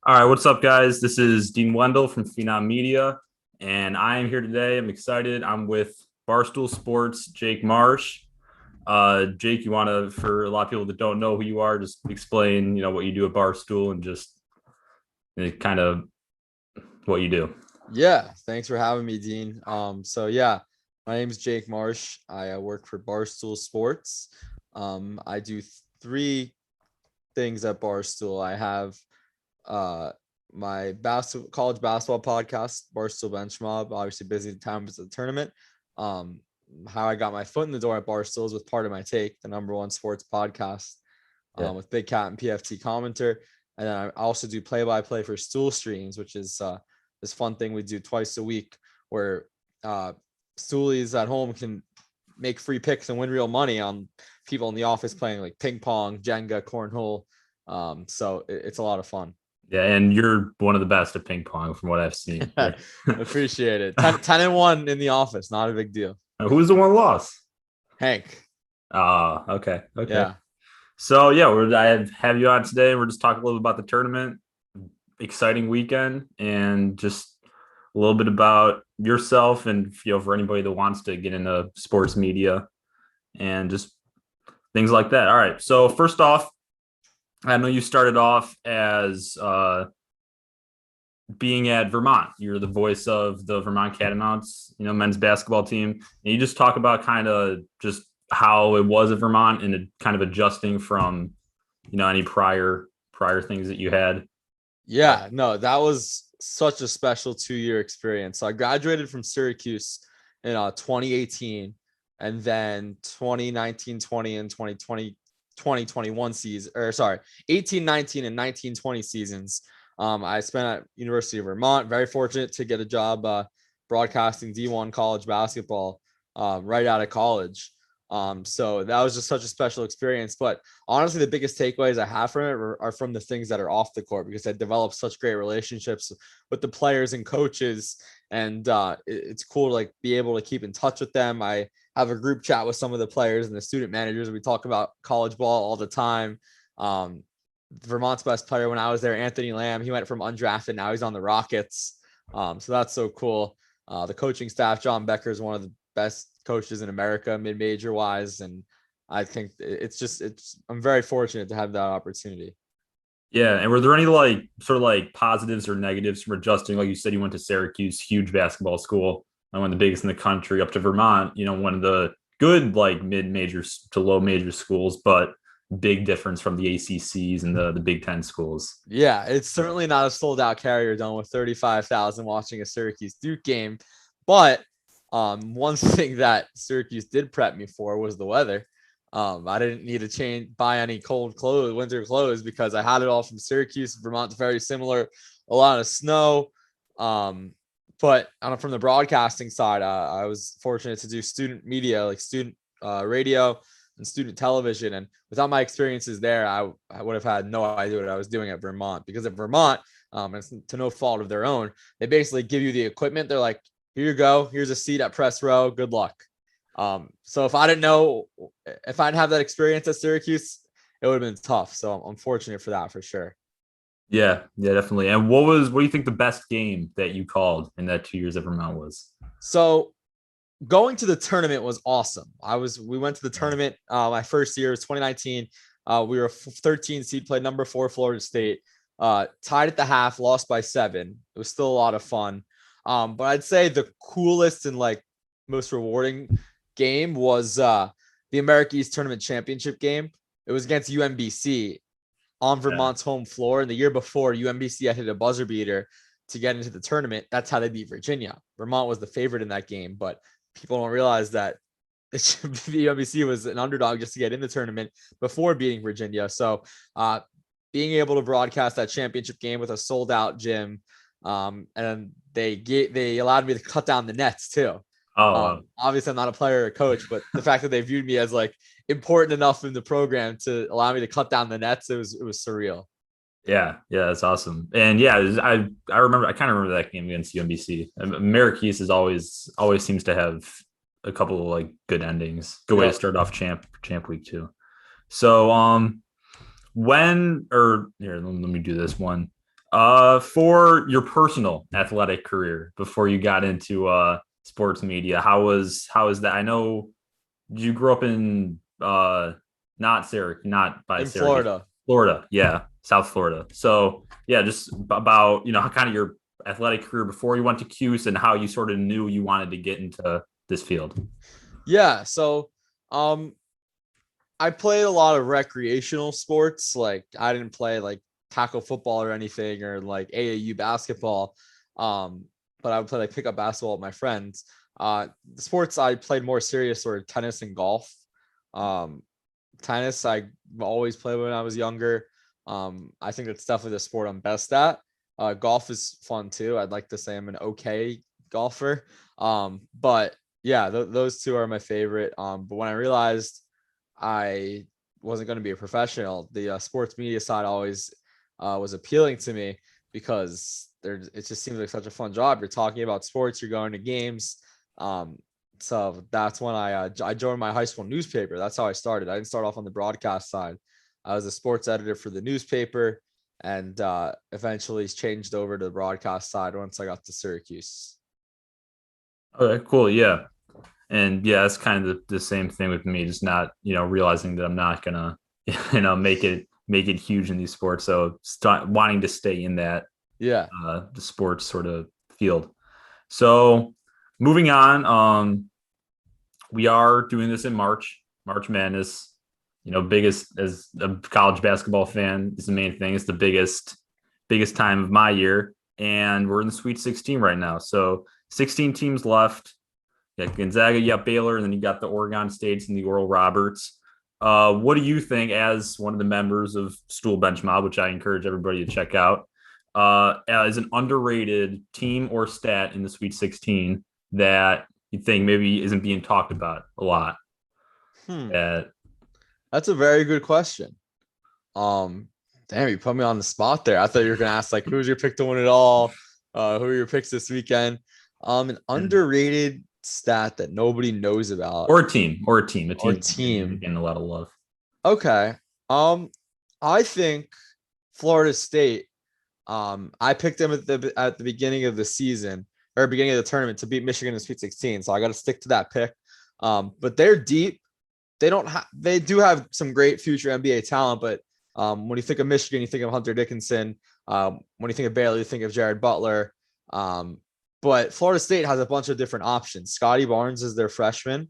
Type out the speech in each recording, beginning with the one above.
All right, what's up, guys? This is Dean Wendel from Phenom Media, and I am here today. I'm excited. I'm with Barstool Sports, Jake Marsh. Jake, you want to, for a lot of people that don't know who you are, just explain, what you do at Barstool and just kind of what you do. Yeah, thanks for having me, Dean. My name is Jake Marsh. I work for Barstool Sports. I do three things at Barstool. I have uh my college basketball podcast, Barstool Bench Mob. Obviously, busy time with the tournament. Um, how I got my foot in the door at Barstool is with Part of My Take, the number one sports podcast, Yeah. with Big Cat and PFT commenter. And then I also do play-by-play for Stool Streams, which is this fun thing we do twice a week where stoolies at home can make free picks and win real money on people in the office playing like ping pong, Jenga, cornhole. It's a lot of fun. Yeah, and you're one of the best at ping pong from what I've seen. Appreciate it. 10-1 in the office, not a big deal. Who's the one lost? Hank. Okay. Yeah. So yeah, I have you on today. We're just talking a little bit about the tournament. Exciting weekend, and just a little bit about yourself, and for anybody that wants to get into sports media and just things like that. All right. So first off, I know you started off as being at Vermont. You're the voice of the Vermont Catamounts, men's basketball team. And you just talk about kind of just how it was at Vermont and kind of adjusting from, any prior things that you had. Yeah, no, that was such a special 2-year experience. So I graduated from Syracuse in 2018, and then 2019, 20, and 2020, 2021 season, or sorry, 18, 19, and 19, 20 seasons. I spent at University of Vermont. Very fortunate to get a job broadcasting D1 college basketball right out of college. So that was just such a special experience. But honestly, the biggest takeaways I have from it are from the things that are off the court, because I developed such great relationships with the players and coaches, and it's cool to like be able to keep in touch with them. I have a group chat with some of the players and the student managers. We talk about college ball all the time. Vermont's best player when I was there, Anthony Lamb, he went from undrafted, now he's on the Rockets. So that's so cool. The coaching staff, John Becker is one of the best coaches in America, mid-major wise. And I think I'm very fortunate to have that opportunity. Yeah. And were there any like sort of like positives or negatives from adjusting? Like you said, you went to Syracuse, huge basketball school, and one of the biggest in the country, up to Vermont, one of the good like mid-major to low major schools, but big difference from the ACCs and the Big Ten schools. Yeah, it's certainly not a sold out Carrier Dome with 35,000 watching a Syracuse Duke game. But one thing that Syracuse did prep me for was the weather. I didn't need to buy any winter clothes, because I had it all from Syracuse. Vermont's very similar, a lot of snow. But from the broadcasting side, I was fortunate to do student media, like student radio and student television. And without my experiences there, I would have had no idea what I was doing at Vermont, because at Vermont, it's to no fault of their own, they basically give you the equipment. They're like, here you go. Here's a seat at press row. Good luck. So if I didn't have that experience at Syracuse, it would have been tough. So I'm fortunate for that, for sure. Yeah, definitely. And what do you think the best game that you called in that 2 years at Vermont was? So going to the tournament was awesome. We went to the tournament. My first year was 2019. We were 13 seed, played number 4 Florida State. Tied at the half, lost by 7. It was still a lot of fun. But I'd say the coolest and like most rewarding game was the America East Tournament Championship game. It was against UMBC on Vermont's home floor. And the year before, UMBC had hit a buzzer beater to get into the tournament. That's how they beat Virginia. Vermont was the favorite in that game, but people don't realize that UMBC was an underdog just to get in the tournament before beating Virginia. So being able to broadcast that championship game with a sold out gym, and they allowed me to cut down the nets too. Obviously I'm not a player or a coach, but the fact that they viewed me as like important enough in the program to allow me to cut down the nets, it was surreal. Yeah, that's awesome. And yeah, I remember, I kind of remember that game against UMBC. America East is always seems to have a couple of like good endings. Good way to start off champ week too. So let me do this one. For your personal athletic career before you got into sports media, how was that? I know you grew up in not by In Syracuse, Florida. Florida. Yeah, South Florida. So yeah, just about how kind of your athletic career before you went to Cuse and how you sort of knew you wanted to get into this field. Yeah. So um I played a lot of recreational sports. Like I didn't play like tackle football or anything or like AAU basketball. Um, but I would play like pickup basketball with my friends. The sports I played more serious were tennis and golf. Um, Tennis I always played when I was younger. I think it's definitely the sport I'm best at. Golf is fun too. I'd like to say I'm an okay golfer. But yeah, those two are my favorite. But when I realized I wasn't going to be a professional, the sports media side always was appealing to me because it just seems like such a fun job. You're talking about sports, you're going to games. Um, so that's when I joined my high school newspaper. That's how I started. I didn't start off on the broadcast side. I was a sports editor for the newspaper, and eventually changed over to the broadcast side once I got to Syracuse. Okay, cool. Yeah. And yeah, it's kind of the same thing with me, just not, realizing that I'm not gonna, make it huge in these sports. So wanting to stay in that Yeah. the sports sort of field. So moving on, we are doing this in March Madness. Biggest as a college basketball fan is the main thing. It's the biggest time of my year, and we're in the Sweet 16 right now. So 16 teams left. You got Gonzaga, you got Baylor, and then you got the Oregon States and the Oral Roberts. What do you think, as one of the members of Stool Bench Mob, which I encourage everybody to check out, as an underrated team or stat in the Sweet 16 that you think maybe isn't being talked about a lot? Hmm. Uh, That's a very good question. Um, Damn, you put me on the spot there. I thought you were gonna ask like who's your pick to win it all? Who are your picks this weekend? An underrated stat that nobody knows about or a or team team. getting a lot of love. Okay. Um, I think Florida State. I picked them at the beginning of the season or beginning of the tournament to beat Michigan in the Sweet 16. So I got to stick to that pick. But they're deep. They do have some great future NBA talent, but when you think of Michigan, you think of Hunter Dickinson. When you think of Baylor, you think of Jared Butler. Um, but Florida State has a bunch of different options. Scotty Barnes is their freshman.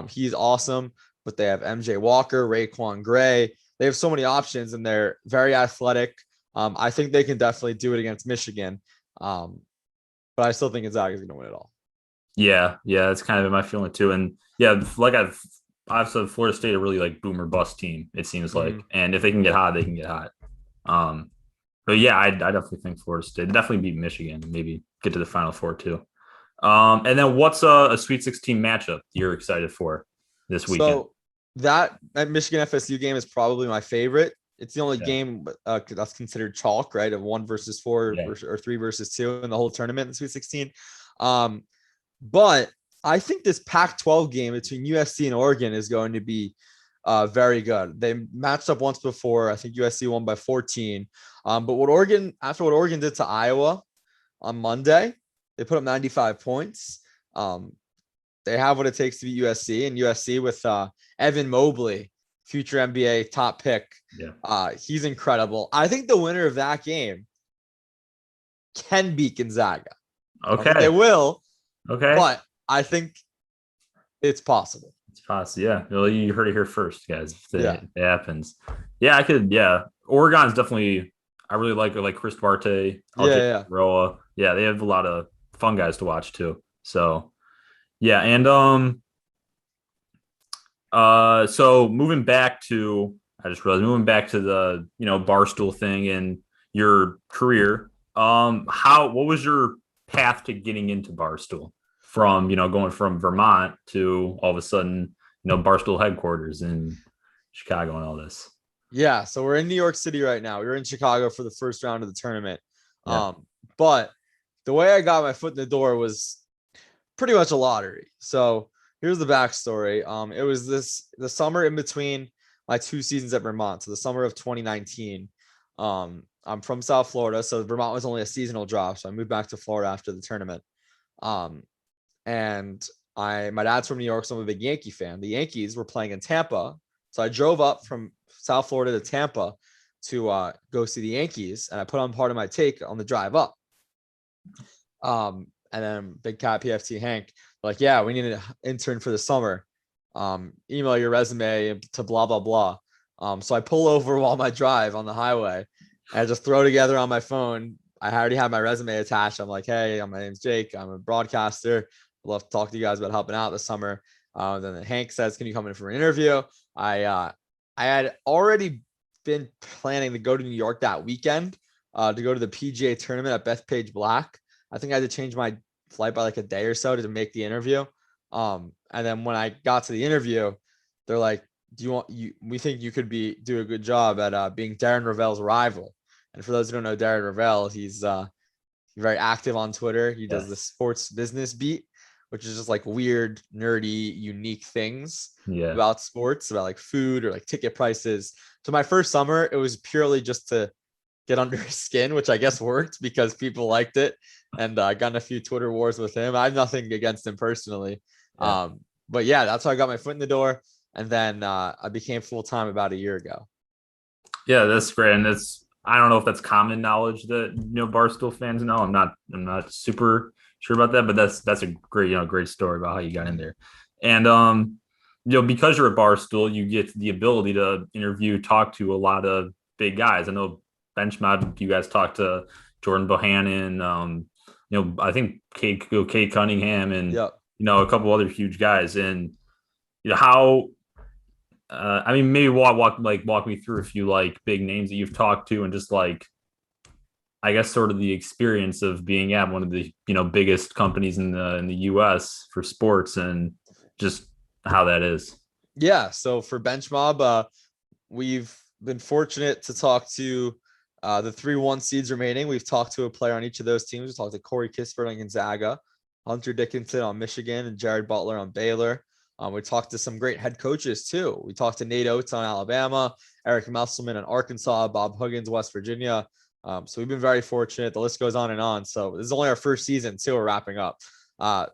He's awesome, but they have MJ Walker, Raekwon Gray. They have so many options, and they're very athletic. I think they can definitely do it against Michigan. Um, but I still think Gonzaga is going to win it all. Yeah, that's kind of my feeling too. And yeah, like I've said, Florida State a really like boomer bust team. It seems like, Mhm. and if they can get hot, they can get hot. Um, but yeah, I definitely think Florida State definitely beat Michigan, maybe get to the Final Four too. And then what's a Sweet 16 matchup you're excited for this weekend? So that Michigan FSU game is probably my favorite. It's the only Yeah, game that's considered chalk, right? Of 1 versus 4 yeah. or 3 versus 2 in the whole tournament in the Sweet 16. Um, but I think this Pac-12 game between USC and Oregon is going to be very good. They matched up once before. I think USC won by 14. But after what Oregon did to Iowa on Monday, they put up 95 points. Um, they have what it takes to beat USC, and USC with Evan Mobley, future NBA top pick. Yeah. He's incredible. I think the winner of that game can beat Gonzaga. I don't think they Okay. will, Okay. but I think it's possible. It's possible. Yeah. Well, you heard it here first, guys. Yeah. If it happens. Yeah, I could. Yeah. Oregon's definitely, I really like Chris Duarte, Yeah. RJ Yeah. Roa. Yeah, they have a lot of fun guys to watch too. So yeah. And so I just realized moving back to the, Barstool thing and your career, what was your path to getting into Barstool from, going from Vermont to all of a sudden, Barstool headquarters in Chicago and all this? Yeah. So we're in New York City right now. We were in Chicago for the first round of the tournament. Yeah. But the way I got my foot in the door was pretty much a lottery. So here's the backstory. It was the summer in between my 2 seasons at Vermont, so the summer of 2019. I'm from South Florida, so Vermont was only a seasonal drop. So I moved back to Florida after the tournament. Um, and my dad's from New York, so I'm a big Yankee fan. The Yankees were playing in Tampa, so I drove up from South Florida to Tampa to go see the Yankees, and I put on part of my take on the drive up. And then Big Cat PFT Hank, like, yeah, we need an intern for the summer. Email your resume to blah blah blah. So I pull over while my drive on the highway, and I just throw together on my phone. I already have my resume attached. I'm like, hey, my name's Jake. I'm a broadcaster. I'd love to talk to you guys about helping out this summer. Then Hank says, can you come in for an interview? I had already been planning to go to New York that weekend to go to the PGA tournament at Bethpage Black. I think I had to change my flight by like a day or so to make the interview. And then when I got to the interview, they're like, we think you could do a good job at being Darren Ravel's rival. And for those who don't know Darren Ravel, he's very active on Twitter. He does the sports business beat, which is just like weird, nerdy, unique things about sports, about like food or like ticket prices. So my first summer, it was purely just to get under his skin, which I guess worked because people liked it. And I got in a few Twitter wars with him. I have nothing against him personally. But yeah, that's how I got my foot in the door. And then I became full-time about a year ago. Yeah, that's great. And I don't know if that's common knowledge that, Barstool fans know. I'm not super sure about that, but that's a great, great story about how you got in there. And, because you're at Barstool, you get the ability to talk to a lot of big guys. I know Benchmod, you guys talked to Jordan Bohannon, I think Kate Cunningham and, a couple other huge guys. And, how, maybe walk me through a few like big names that you've talked to and just like, I guess sort of the experience of being at one of the, biggest companies in the US for sports and just how that is. Yeah. So for Benchmob, we've been fortunate to talk to the 3-1 seeds remaining. We've talked to a player on each of those teams. We talked to Corey Kispert on Gonzaga, Hunter Dickinson on Michigan, and Jared Butler on Baylor. We talked to some great head coaches too. We talked to Nate Oates on Alabama, Eric Musselman on Arkansas, Bob Huggins, West Virginia. So we've been very fortunate. The list goes on and on. So this is only our first season too. We're wrapping up.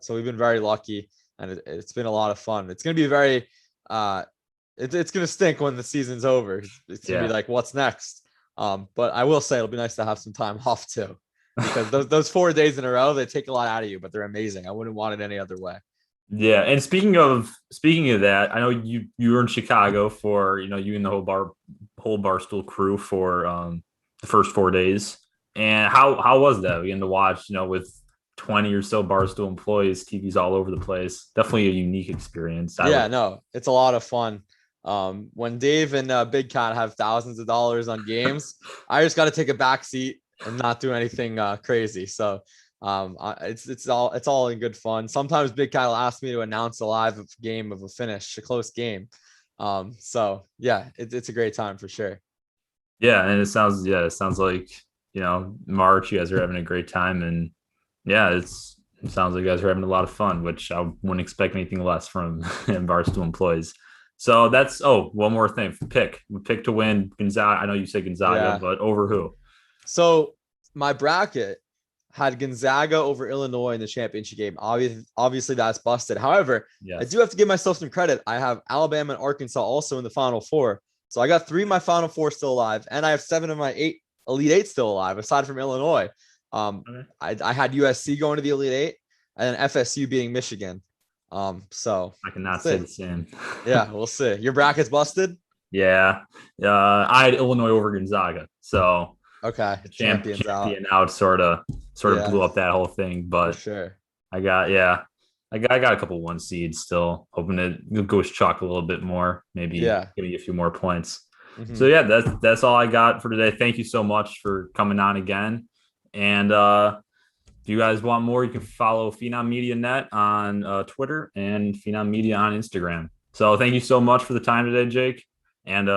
So we've been very lucky, and it's been a lot of fun. It's going to be very, it's going to stink when the season's over. It's going to be like, what's next? But I will say it'll be nice to have some time off too, because those 4 days in a row, they take a lot out of you, but they're amazing. I wouldn't want it any other way. Yeah. And speaking of that, I know you were in Chicago for, you and the whole Barstool crew for the first 4 days. And how was that? We getting to watch, with 20 or so Barstool employees, TVs all over the place. Definitely a unique experience. No, it's a lot of fun. When Dave and Big Cat have thousands of dollars on games, I just got to take a back seat and not do anything crazy. So it's all in good fun. Sometimes Big Cat will ask me to announce a live game of a close game. So yeah, it's a great time for sure. Yeah, and it sounds like March, you guys are having a great time, and yeah, it sounds like you guys are having a lot of fun, which I wouldn't expect anything less from Barstool employees. So that's one more thing. Pick to win Gonzaga. I know you said Gonzaga, but over who? So my bracket had Gonzaga over Illinois in the championship game. Obviously that's busted. However, I do have to give myself some credit. I have Alabama and Arkansas also in the Final Four. So I got 3 of my Final Four still alive, and I have 7 of my 8 Elite 8 still alive, aside from Illinois. I had USC going to the Elite 8, and then FSU beating Michigan. So I cannot say the same. Yeah, we'll see. Your bracket's busted? Yeah. I had Illinois over Gonzaga. So okay, champion out sort of blew up that whole thing. But for sure. I got a couple 1 seeds still, hoping to go chalk a little bit more, maybe give me a few more points. Mm-hmm. So yeah, that's all I got for today. Thank you so much for coming on again. And if you guys want more, you can follow Phenom Media Net on Twitter and Phenom Media on Instagram. So thank you so much for the time today, Jake, and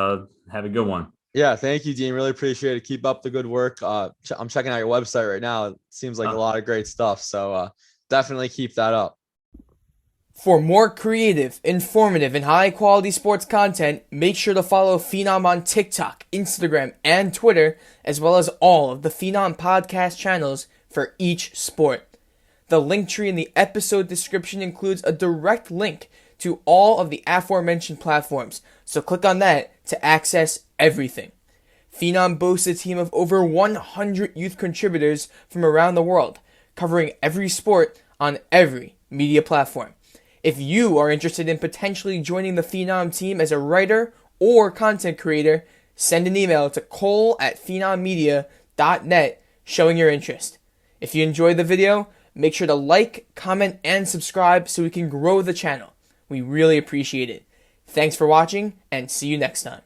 have a good one. Yeah, thank you, Dean. Really appreciate it. Keep up the good work. I'm checking out your website right now. It seems like a lot of great stuff. So definitely keep that up. For more creative, informative, and high-quality sports content, make sure to follow Phenom on TikTok, Instagram, and Twitter, as well as all of the Phenom podcast channels for each sport. The link tree in the episode description includes a direct link to all of the aforementioned platforms, so click on that to access everything. Phenom boasts a team of over 100 youth contributors from around the world, covering every sport on every media platform. If you are interested in potentially joining the Phenom team as a writer or content creator, send an email to cole@phenommedia.net showing your interest. If you enjoyed the video, make sure to like, comment, and subscribe so we can grow the channel. We really appreciate it. Thanks for watching, and see you next time.